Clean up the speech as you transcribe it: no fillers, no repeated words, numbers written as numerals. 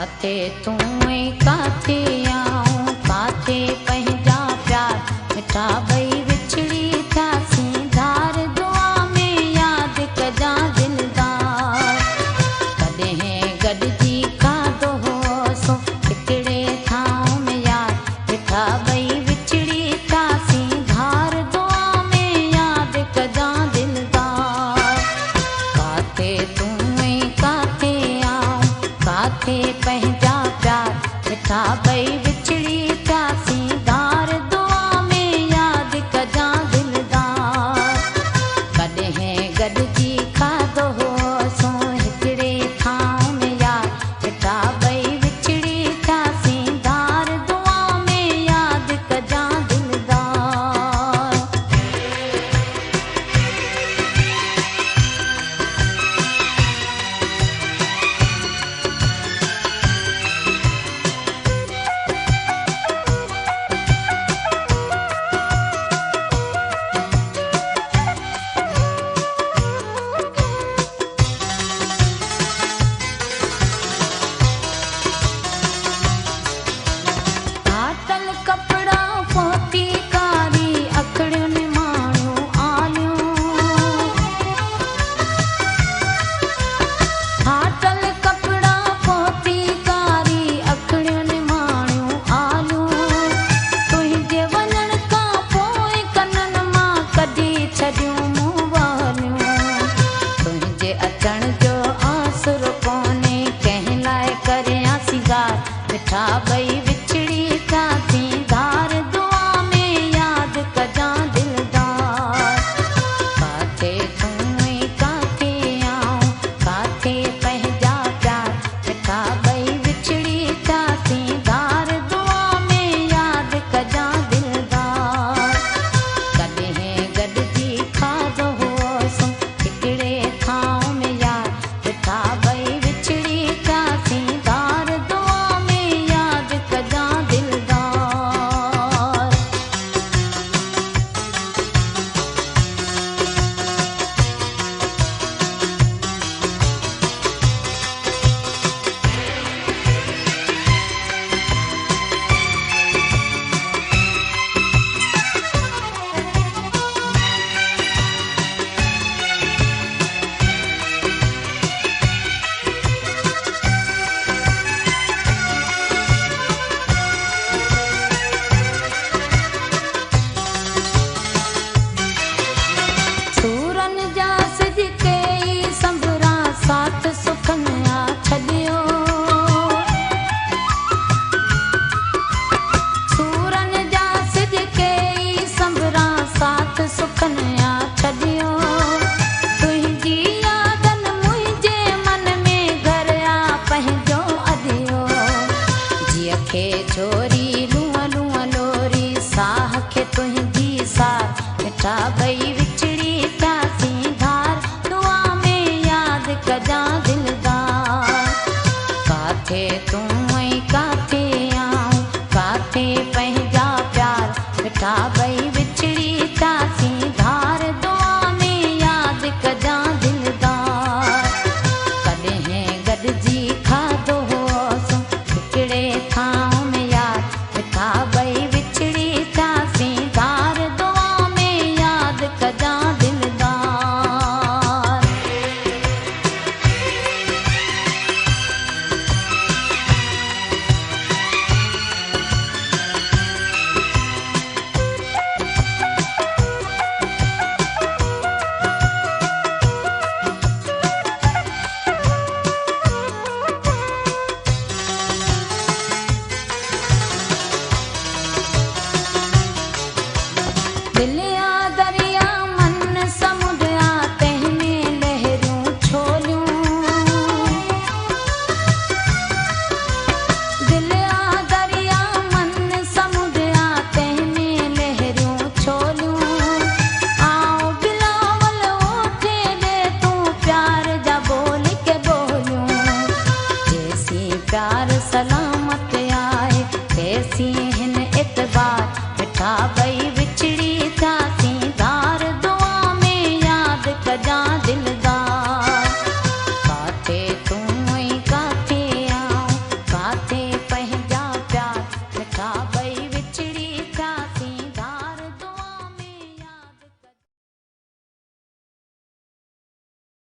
काथे तू काथे आऊं काथे पंहिंजा प्यार मिठा ॿई विछड़ी थियासीं धार दुआ में यादि कजां दिलदार कॾहिं गॾिजी खाधो होसो हिकिड़े थांव में यार मिठा ॿई विछड़ी थियासीं धार दुआ में यादि कजां दिलदार काथे तू काथे आऊं काथे पंहिंजा प्यार मिठा ॿई विछड़ी थियासीं धार दुआ में यादि कजां दिलदार कॾहिं गॾिजी खाधो होसो हिकिड़े थांव में यार मिठा ॿई विछड़ी थियासीं धार दुआ में यादि कजां दिलदार फाटल कपड़ा पोती कारी अखड़ियुनि माण्हू आलियूं फाटल कपड़ा पोती कारी अखड़ियुनि माण्हू आलियूं तुंहिंजे वञण खां पोइ कननि मां कढी छॾियूं मूं वालियूं तुंहिंजे अचण जो आसुर कोन्हे कंहिं लाइ करियासीं ज़ार मिठा ॿई विछड़ी थियासीं धार दुआ में यादि कजां दिलदार काथे तू काथे आऊं काथे पंहिंजा प्यार मिठा ॿई विछड़ी थियासीं धार दुआ में यादि कजां दिलदार कॾहिं गॾिजी खाधो होसो हिकिड़े थांव में यार मिठा ॿई विछड़ी थियासीं धार दुआ में यादि कजां दिलदार सूरन जा सिजके ई संभरा साथ सुखन आ छॾियो सूरन जा सिजके ई संभरा साथ सुखन आ छॾियो तुंहिंजी यादनि मुंहिंजे मन में घर आ पंहिंजो अदियो जीअ खे छोरी लूअ लूअ लोरी साह खे तुंहिंजी सार मिठा ॿई विछड़ी थियासीं धार दुआ में यादि कजां दिलदार काथे तू काथे आऊं काथे पंहिंजा प्यार मिठा ॿई विछड़ी थियासीं धार दुआ में यादि कजां दिलदार कॾहिं गॾिजी खाधो होसो हिकिड़े थांव में यार मिठा ॿई विछड़ी थियासीं धार दुआ में यादि कजां दिलदार दिल आ दरिया मन समुंड आ तंहिंमें लहरियूं छोलियूं दिल आ दरिया मन समुंड आ तंहिंमें लहरियूं छोलियूं आओ बिलावल ओठे ॾे तूं प्यार जा बोल के बोलियूं जैसी प्यार